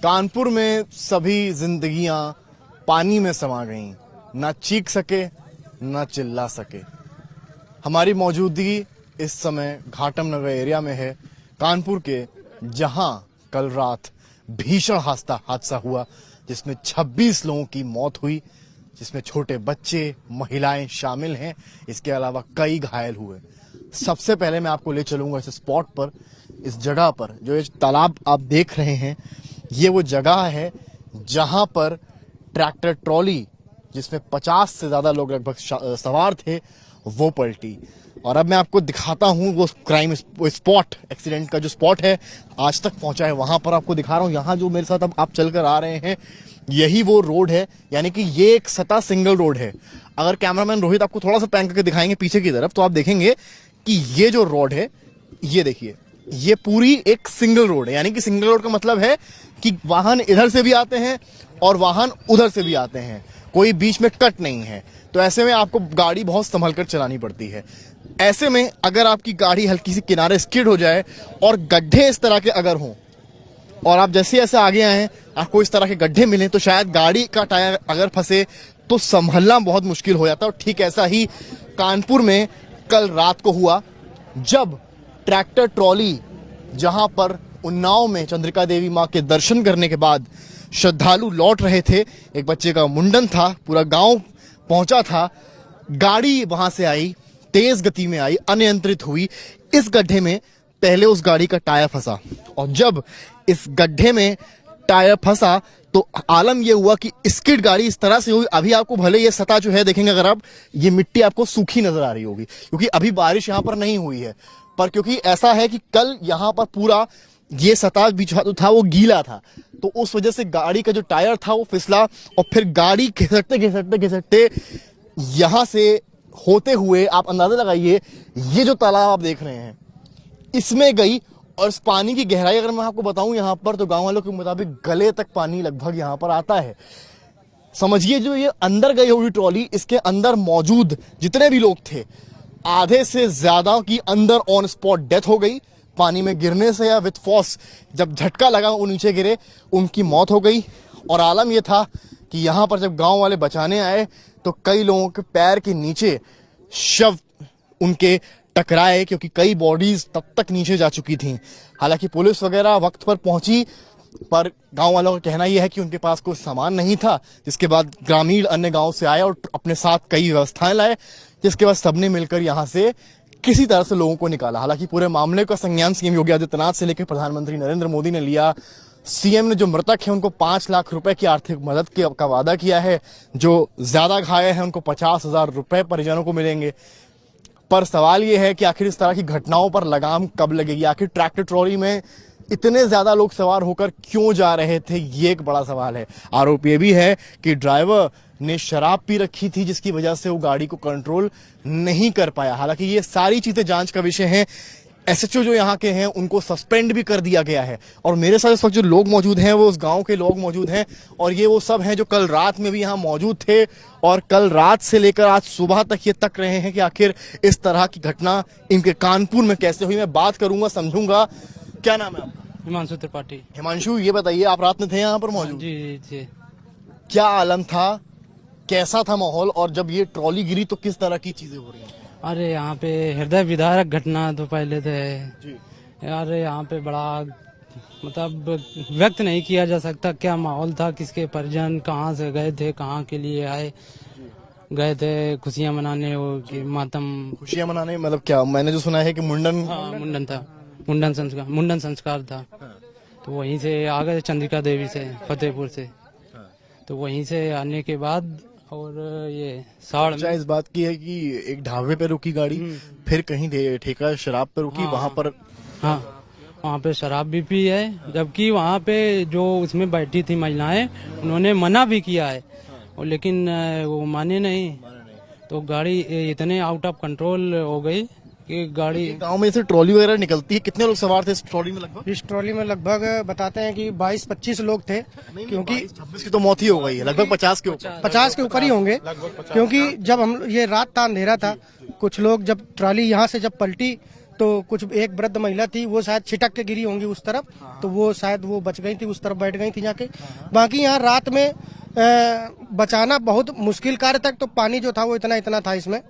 कानपुर में सभी जिंदगियां पानी में समा गईं, ना चीख सके ना चिल्ला सके। हमारी मौजूदगी इस समय घाटम नगर एरिया में है, कानपुर के, जहां कल रात भीषण हादसा हुआ जिसमें 26 लोगों की मौत हुई, जिसमें छोटे बच्चे, महिलाएं शामिल हैं। इसके अलावा कई घायल हुए। सबसे पहले मैं आपको ले चलूंगा इस स्पॉट पर, इस जगह पर। जो ये तालाब आप देख रहे हैं, ये वो जगह है जहां पर ट्रैक्टर ट्रॉली, जिसमें 50 से ज्यादा लोग लगभग सवार थे, वो पलटी। और अब मैं आपको दिखाता हूं वो क्राइम स्पॉट, एक्सीडेंट का जो स्पॉट है, आज तक पहुंचा है, वहां पर आपको दिखा रहा हूं। यहां जो मेरे साथ अब आप चलकर आ रहे हैं, यही वो रोड है, यानी कि ये एक सतह सिंगल रोड है। अगर कैमरामैन रोहित आपको थोड़ा सा पैन करके दिखाएंगे पीछे की तरफ, तो आप देखेंगे कि ये जो रोड है, ये देखिए, ये पूरी एक सिंगल रोड है। यानी कि सिंगल रोड का मतलब है कि वाहन इधर से भी आते हैं और वाहन उधर से भी आते हैं, कोई बीच में कट नहीं है। तो ऐसे में आपको गाड़ी बहुत संभल कर चलानी पड़ती है। ऐसे में अगर आपकी गाड़ी हल्की सी किनारे स्किड हो जाए और गड्ढे इस तरह के अगर हों, और आप जैसे जैसे आगे आए हैं आपको इस तरह के गड्ढे मिले, तो शायद गाड़ी का टायर अगर फंसे तो संभलना बहुत मुश्किल हो जाता है। और ठीक ऐसा ही कानपुर में कल रात को हुआ, जब ट्रैक्टर ट्रॉली, जहां पर उन्नाव में चंद्रिका देवी मां के दर्शन करने के बाद श्रद्धालु लौट रहे थे, एक बच्चे का मुंडन था, पूरा गांव पहुंचा था, गाड़ी वहां से आई, तेज गति में आई, अनियंत्रित हुई। इस गड्ढे में पहले उस गाड़ी का टायर फंसा, और जब इस गड्ढे में टायर फंसा तो आलम यह हुआ कि स्किड गाड़ी इस तरह से हुई। अभी आपको भले ये सतह जो है देखेंगे अगर आप, ये मिट्टी आपको सूखी नजर आ रही होगी, क्योंकि अभी बारिश यहां पर नहीं हुई है, पर क्योंकि ऐसा है कि कल यहां पर पूरा ये सतह बीच था वो गीला था, तो उस वजह से गाड़ी का जो टायर था वो फिसला, और फिर गाड़ी घिसटते घिसटते घिसटते यहां से होते हुए, आप अंदाजा लगाइए, ये जो तालाब आप देख रहे हैं इसमें गई। और इस पानी की गहराई अगर मैं आपको बताऊं यहां पर, तो गांव वालों के मुताबिक गले तक पानी लगभग यहां पर आता है। समझिए जो ये अंदर गई होगी ट्रॉली, इसके अंदर मौजूद जितने भी लोग थे, आधे से ज्यादा की अंदर ऑन स्पॉट डेथ हो गई, पानी में गिरने से या विथ फोर्स जब झटका लगा वो नीचे गिरे, उनकी मौत हो गई। और आलम यह था कि यहां पर जब गांव वाले बचाने आए तो कई लोगों के पैर के नीचे शव उनके टकराए, क्योंकि कई बॉडीज तब तक नीचे जा चुकी थीं। हालांकि पुलिस वगैरह वक्त पर पहुंची, पर गांव वालों का कहना यह है कि उनके पास कोई सामान नहीं था, जिसके बाद ग्रामीण अन्य गांव से आए और अपने साथ कई व्यवस्थाएं लाए, जिसके बाद सबने मिलकर यहां से किसी तरह से लोगों को निकाला। हालांकि पूरे मामले का संज्ञान सीएम योगी आदित्यनाथ से लेकर प्रधानमंत्री नरेंद्र मोदी ने लिया। सीएम ने जो मृतक है उनको 5 लाख रुपए की आर्थिक मदद का वादा किया है, जो ज्यादा घायल हैं उनको 50,000 रुपए परिजनों को मिलेंगे। पर सवाल यह है कि आखिर इस तरह की घटनाओं पर लगाम कब लगेगी? आखिर ट्रैक्टर ट्रॉली में इतने ज्यादा लोग सवार होकर क्यों जा रहे थे, ये एक बड़ा सवाल है। आरोप ये भी है कि ड्राइवर ने शराब पी रखी थी, जिसकी वजह से वो गाड़ी को कंट्रोल नहीं कर पाया। हालांकि ये सारी चीजें जांच का विषय है। एसएचओ जो यहाँ के हैं उनको सस्पेंड भी कर दिया गया है। और मेरे साथ इस वक्त जो लोग मौजूद हैं वो उस गांव के लोग मौजूद हैं, और ये वो सब हैं जो कल रात में भी यहाँ मौजूद थे, और कल रात से लेकर आज सुबह तक ये तक रहे हैं कि आखिर इस तरह की घटना इनके कानपुर में कैसे हुई। मैं बात करूंगा, समझूंगा। क्या नाम है आपका? हिमांशु त्रिपाठी। हिमांशु, ये बताइए, आप रात में थे यहाँ पर मौजूद? जी जी। क्या आलम था, कैसा था माहौल, और जब ये ट्रॉली गिरी तो किस तरह की चीजें हो रही हैं? अरे यहाँ पे हृदय विदारक घटना तो पहले थे जी। यार, यहाँ पे बड़ा मतलब व्यक्त नहीं किया जा सकता क्या माहौल था, किसके परिजन कहाँ से गए थे, कहाँ के लिए आए गए थे, खुशियाँ मनाने, वो कि मातम। खुशियाँ मनाने मतलब क्या? मैंने जो सुना है कि मुंडन। हाँ, मुंडन था, मुंडन संस्कार था। तो वहीं से आ गए चंद्रिका देवी से, फतेहपुर से। तो वहीं से आने के बाद और ये साड़ में इस बात की है कि एक ढाबे पे रुकी गाड़ी, फिर कहीं ठेका शराब पे रुकी। हाँ, वहां पर, हाँ, वहाँ पे शराब भी पी है, जबकि वहाँ पे जो उसमें बैठी थी महिलाएं, उन्होंने मना भी किया है, और लेकिन वो माने नहीं। तो गाड़ी इतने आउट ऑफ कंट्रोल हो गई कि गाड़ी। गांव में से ट्रॉली वगैरह निकलती है, कितने लोग सवार थे इस ट्रॉली में? लगभग इस ट्रॉली में लगभग बताते हैं कि 22-25 लोग थे, क्योंकि 26 की तो मौत ही हो गई है, लगभग 50 के ऊपर, 50 के ऊपर ही होंगे। क्योंकि जब हम, ये रात था, अंधेरा था, कुछ लोग जब ट्रॉली यहाँ से जब पलटी तो कुछ एक वृद्ध महिला थी, वो शायद छिटक के गिरी होंगी उस तरफ, तो वो शायद वो बच गई थी, उस तरफ बैठ गई थी जाके। बाकी यहाँ रात में बचाना बहुत मुश्किल कार्य था। तो पानी जो था वो इतना था इसमें,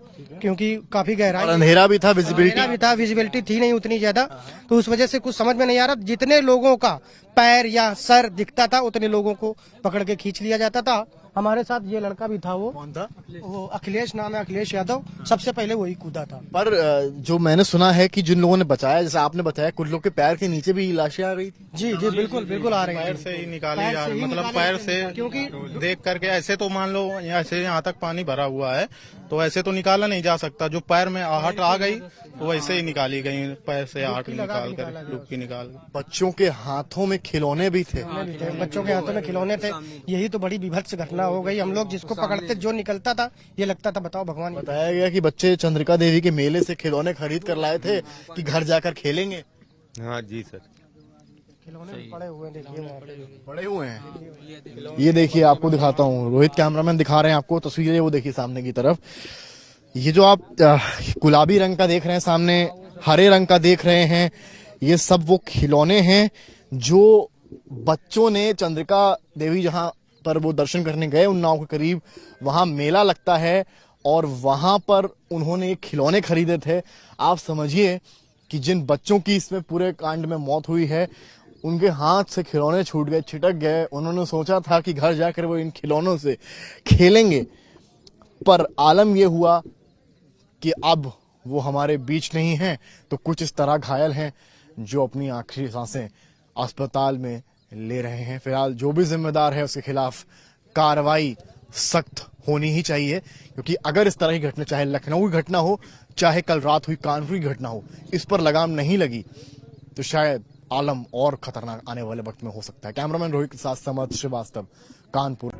क्योंकि काफी और गहराई अंधेरा भी था, विजिबिलिटी अंधेरा भी था, विजिबिलिटी थी नहीं उतनी ज्यादा, तो उस वजह से कुछ समझ में नहीं आ रहा। जितने लोगों का पैर या सर दिखता था उतने लोगों को पकड़ के खींच लिया जाता था। हमारे साथ ये लड़का भी था, कौन था? वो अखिलेश नाम है, अखिलेश यादव, सबसे पहले वही कूदा था। पर जो मैंने सुना है कि जिन लोगों ने बचाया, जैसे आपने बताया, कुछ लोग के पैर के नीचे भी लाशें आ गई थी। जी जी बिल्कुल बिल्कुल आ रही पैर थी। से ही निकाली पैर जा से रही, ही मतलब निकाले पैर जाते से हैं, क्योंकि देख करके ऐसे तो मान लो ऐसे यहाँ तक पानी भरा हुआ है तो ऐसे तो निकाला नहीं जा सकता। जो पैर में आहट आ गई तो वैसे ही निकाली गई, पैर से आहट निकाल कर, डुबकी निकाल कर। बच्चों के हाथों में खिलौने भी थे। बच्चों के हाथों में खिलौने थे। यही तो बड़ी विभत्स घटना हो गई। हम लोग जिसको पकड़ते जो निकलता था ये लगता था बताओ भगवान। बताया गया कि बच्चे चंद्रिका देवी के मेले से खिलौने खरीद कर लाए थे कि घर जाकर खेलेंगे। हाँ जी सर, खिलौने भी पड़े हुए हैं, देखिए वहाँ पे। पड़े हुए हैं। ये देखिए, आपको दिखाता हूँ, रोहित कैमरामैन दिखा रहे हैं आपको तस्वीरें, वो देखिए सामने की तरफ। ये जो आप गुलाबी रंग का देख रहे हैं सामने, हरे रंग का देख रहे हैं, ये सब वो खिलौने हैं जो बच्चों ने चंद्रिका देवी जहां पर वो दर्शन करने गए, उन्नाव के करीब, वहां मेला लगता है और वहां पर उन्होंने ये खिलौने खरीदे थे। आप समझिए कि जिन बच्चों की इसमें पूरे कांड में मौत हुई है, उनके हाथ से खिलौने छूट गए, छिटक गए। उन्होंने सोचा था कि घर जाकर वो इन खिलौनों से खेलेंगे, पर आलम ये हुआ कि अब वो हमारे बीच नहीं हैं, तो कुछ इस तरह घायल हैं जो अपनी आखिरी सांसें अस्पताल में ले रहे हैं। फिलहाल जो भी जिम्मेदार है उसके खिलाफ कार्रवाई सख्त होनी ही चाहिए, क्योंकि अगर इस तरह की घटना, चाहे लखनऊ की घटना हो, चाहे कल रात हुई कानपुर की घटना हो, इस पर लगाम नहीं लगी तो शायद आलम और खतरनाक आने वाले वक्त में हो सकता है। कैमरामैन रोहित के साथ समर्थ श्रीवास्तव, कानपुर।